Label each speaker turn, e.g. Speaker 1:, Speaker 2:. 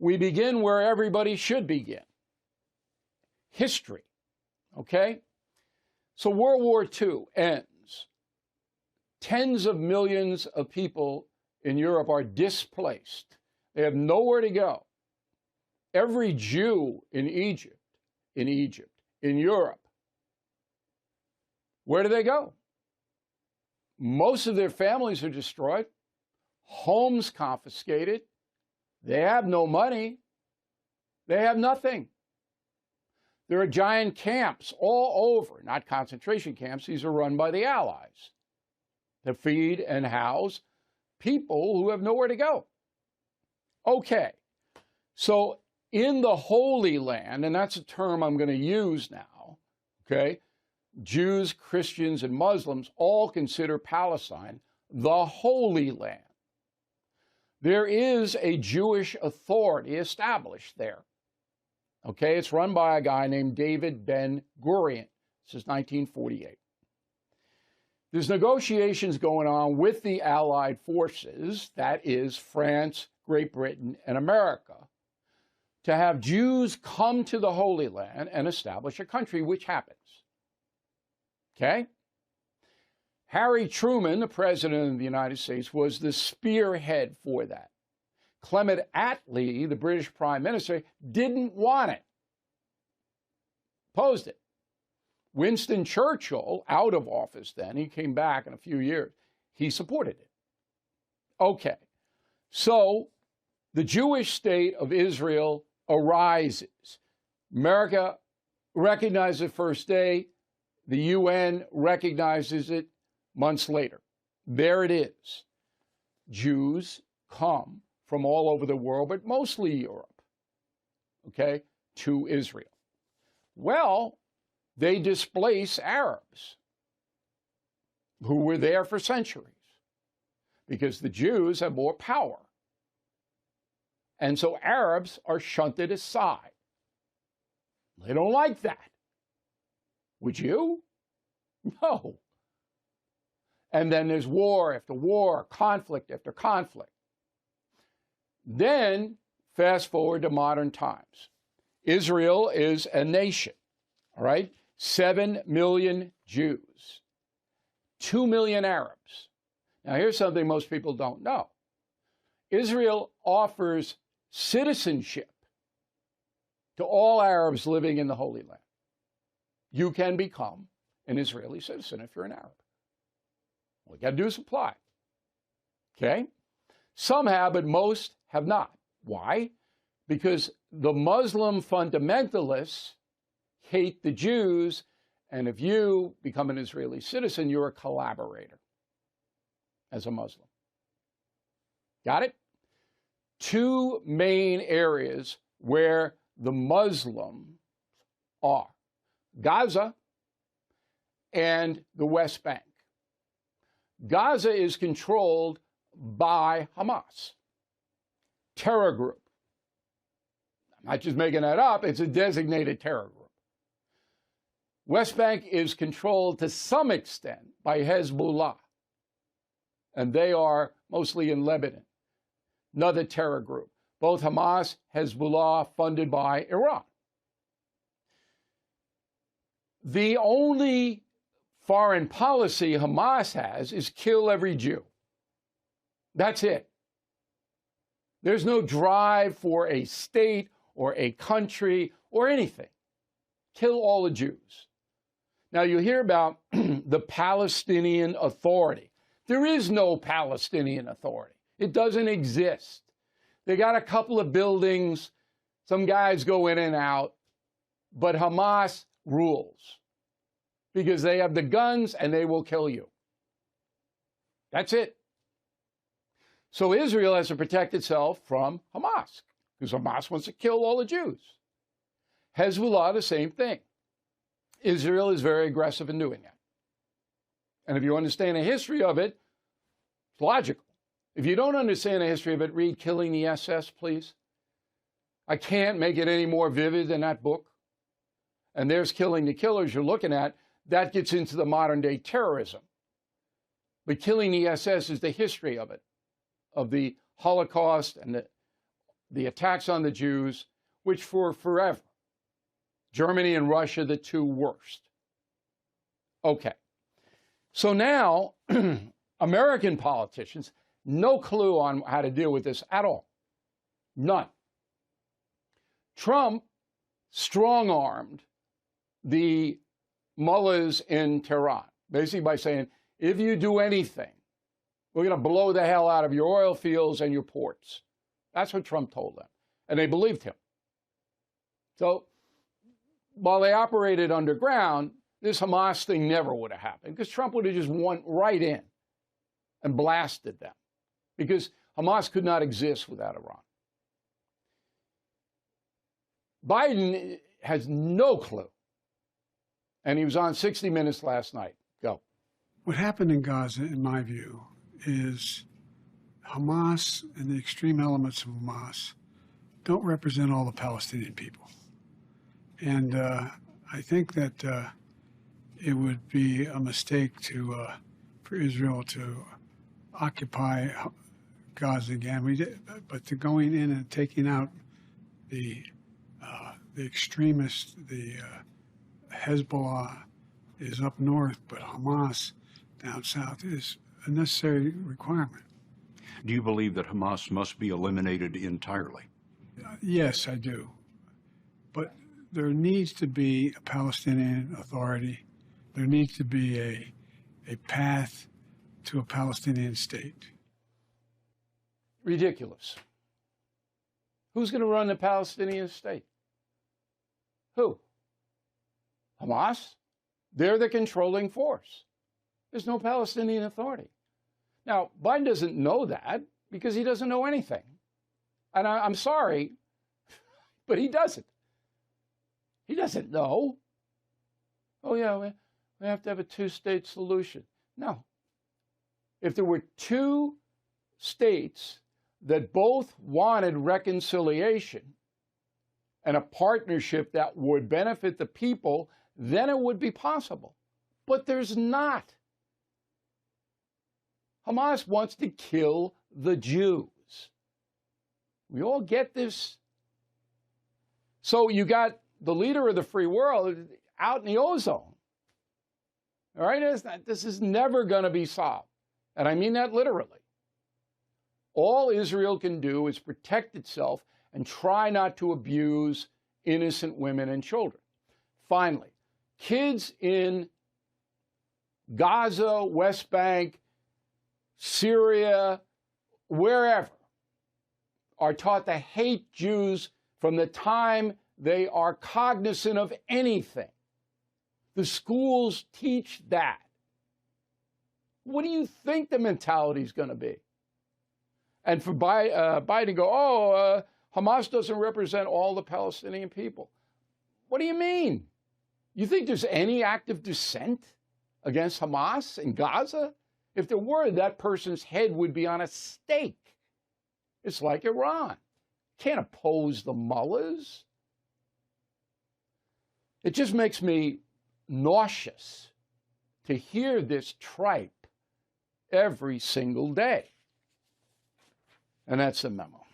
Speaker 1: we begin where everybody should begin. History, okay? So World War II ends. Tens of millions of people in Europe are displaced. They have nowhere to go. Every Jew in Egypt, in Europe, where do they go? Most of their families are destroyed, homes confiscated. They have no money. They have nothing. There are giant camps all over, not concentration camps. These are run by the Allies to feed and house people who have nowhere to go. Okay, so in the Holy Land, and that's a term I'm going to use now, okay, Jews, Christians, and Muslims all consider Palestine the Holy Land. There is a Jewish authority established there. Okay, it's run by a guy named David Ben-Gurion. This is 1948. There's negotiations going on with the Allied forces, that is France, Great Britain, and America, to have Jews come to the Holy Land and establish a country, which happens. Okay? Harry Truman, the President of the United States, was the spearhead for that. Clement Attlee, the British Prime Minister, didn't want it. Opposed it. Winston Churchill, out of office then, he came back in a few years, he supported it. Okay, so the Jewish state of Israel arises. America recognized it first day. The UN recognizes it months later. There it is. Jews come from all over the world, but mostly Europe, okay, to Israel. Well, they displace Arabs who were there for centuries because the Jews have more power. And so Arabs are shunted aside. They don't like that. Would you? No. And then there's war after war, conflict after conflict. Then, fast forward to modern times. Israel is a nation, all right? 7 million Jews, 2 million Arabs. Now, here's something most people don't know. Israel offers citizenship to all Arabs living in the Holy Land. You can become an Israeli citizen if you're an Arab. All you got to do is apply. Okay? Some have, but most have not. Why? Because the Muslim fundamentalists hate the Jews, and if you become an Israeli citizen, you're a collaborator as a Muslim. Got it? Two main areas where the Muslims are: Gaza and the West Bank. Gaza is controlled by Hamas, terror group. I'm not just making that up, it's a designated terror group. West Bank is controlled to some extent by Hezbollah, and they are mostly in Lebanon, another terror group. Both Hamas, Hezbollah, funded by Iran. The only foreign policy Hamas has is kill every Jew. That's it. There's no drive for a state or a country or anything. Kill all the Jews. Now you hear about the Palestinian Authority. There is no Palestinian Authority. It doesn't exist. They got a couple of buildings. Some guys go in and out. But Hamas rules because they have the guns and they will kill you. That's it. So Israel has to protect itself from Hamas because Hamas wants to kill all the Jews. Hezbollah, the same thing. Israel is very aggressive in doing that. And if you understand the history of it, it's logical. If you don't understand the history of it, read Killing the SS, please. I can't make it any more vivid than that book. And there's Killing the Killers you're looking at. That gets into the modern day terrorism. But Killing the SS is the history of it, of the Holocaust and the attacks on the Jews, which for forever, Germany and Russia, the two worst. Okay. So now, American politicians, no clue on how to deal with this at all. None. Trump strong-armed the mullahs in Tehran, basically by saying, if you do anything, we're going to blow the hell out of your oil fields and your ports. That's what Trump told them. And they believed him. So while they operated underground, this Hamas thing never would have happened because Trump would have just went right in and blasted them because Hamas could not exist without Iran. Biden has no clue. And he was on 60 Minutes last night. Go.
Speaker 2: What happened in Gaza, in my view, is Hamas and the extreme elements of Hamas don't represent all the Palestinian people. And I think that it would be a mistake for Israel to occupy Gaza again. But to going in and taking out the extremists, the Hezbollah is up north, but Hamas down south is a necessary requirement.
Speaker 3: Do you believe that Hamas must be eliminated entirely?
Speaker 2: Yes, I do. But there needs to be a Palestinian Authority. There needs to be a path to a Palestinian state.
Speaker 1: Ridiculous. Who's going to run the Palestinian state? Who? Hamas? They're the controlling force. There's no Palestinian Authority. Now, Biden doesn't know that because he doesn't know anything. And I'm sorry, but he doesn't. He doesn't know. Oh, yeah, we have to have a two-state solution. No. If there were two states that both wanted reconciliation and a partnership that would benefit the people, then it would be possible. But there's not. Hamas wants to kill the Jews. We all get this. So you got the leader of the free world out in the ozone. All right? This is never going to be solved. And I mean that literally. All Israel can do is protect itself and try not to abuse innocent women and children. Finally, kids in Gaza, West Bank, Syria, wherever, are taught to hate Jews from the time they are cognizant of anything. The schools teach that. What do you think the mentality is going to be? And for Biden to go, Hamas doesn't represent all the Palestinian people. What do you mean? You think there's any active dissent against Hamas in Gaza? If there were, that person's head would be on a stake. It's like Iran. Can't oppose the mullahs. It just makes me nauseous to hear this tripe every single day. And that's the memo.